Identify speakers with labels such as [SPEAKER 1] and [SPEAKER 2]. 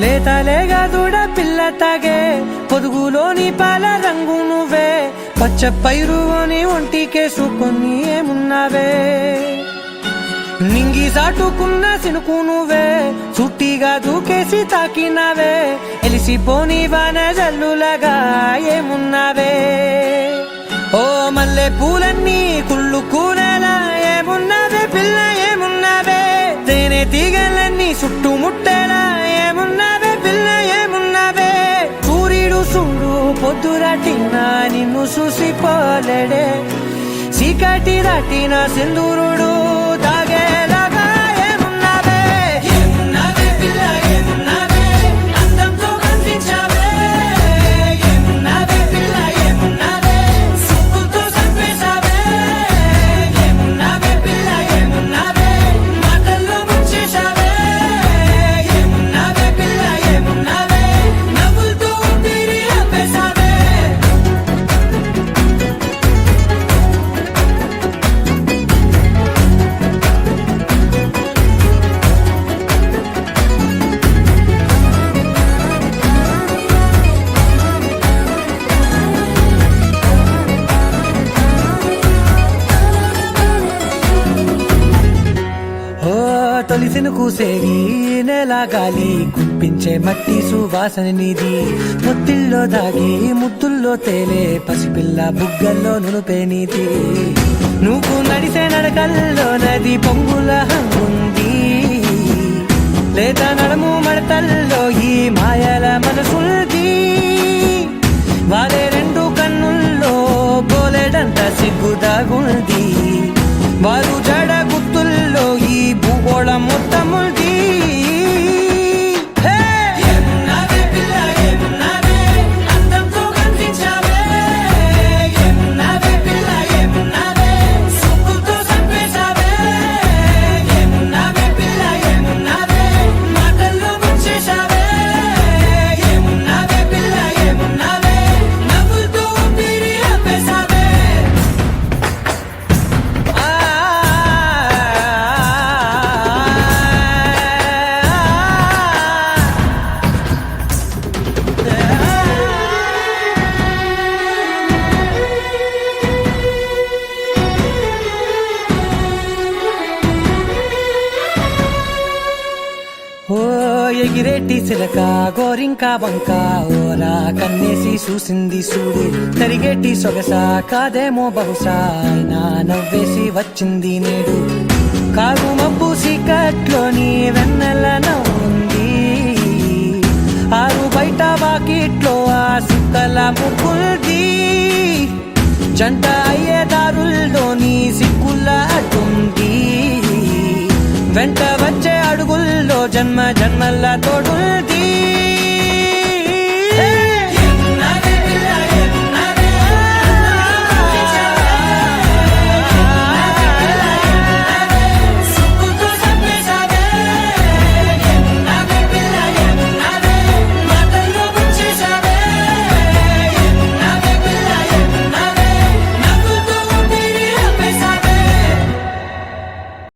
[SPEAKER 1] లేతలేగా దూడ పిల్ల తాగే పొదుగులోని పాల రంగు నువ్వే పచ్చ పైరుని ఒంటికేసుకొని ఏమున్నావే నింగి సాటుకున్న సినుకు నువ్వే చుట్టిగా దూకేసి తాకినావే ఎలిసిపోని వాన జల్లులగా ఏమున్నావే ఓ మల్లె పూలన్నీ కుళ్ళు కూనేలా ఏమున్నావే పిల్ల ఏమున్నావే తేనె తీగలన్నీ చుట్టుముట్టేలా ఏమున్నావే పిల్ల ఏమున్నావే సూర్యుడు చూడు పొద్దురాటినా నిన్ను చూసిపోలేడే చీకటి దాటిన సింధూరుడు దాగేలాగా ఏమున్నావే ఏమున్నావే పిల్ల ఏమున్నావే అందంతో కనిపించావే ఏమున్నావే పిల్ల ఏమున్నావే సుక్కుతో చంపేశావే ఏమున్నావే పిల్ల ఏమున్నావే మాటల్లో ముంచేశావే ఏమున్నావే పిల్ల ఏమున్నావే నవ్వులతో ఊపిరి ఆపేశావే తొలిసిన కూసేరి నెల గాలి గుప్పించే మట్టి సువాసన నిధి ముత్తిల్లో దాగి ముద్దుల్లో తేలే పసిపిల్ల బుగ్గల్లో నునుపే నీతి నువ్వు నడిసే నడకల్లో నది పొంగుల హంగుంది లేత నడుము మడతల్లో ఈ మాయల మనసుంది వారే రెండు కన్నుల్లో బోలెడంత సిగ్గుదాగుంది వారు జడ గుర్తుల్లో ఈ భూగోళం మొత్తముంది ఏమున్నావే పిల్ల ఏమున్నావే అందంతో కనిపించావే ఏమున్నావే పిల్ల ఏమున్నావే సుక్కుతో చంపేశావే ఏమున్నావే పిల్ల ఏమున్నావే మాటల్లో ముంచేశావే ఏమున్నావే పిల్ల ఏమున్నావే నవ్వులతో ఊపిరి ఆపేశావే ఓ ఎగిరేటి చిలక గోరింక వంక ఓరా కన్నేసి చూసింది చూడు తరిగేటి సొగస కాదేమో బహుశా అయినా నవ్వేసి వచ్చింది నేడు కారు మబ్బు సీకట్లోని వెన్నెల నవ్వుంది ఆరు బయట వాకిట్లో ఆ సుక్కల ముగ్గుల్ది జంట అయ్యే దారుల్లోని సిక్కుల అడ్డుంది వెంట వచ్చే అడుగుల్లో జన్మ జన్మల తోడుంది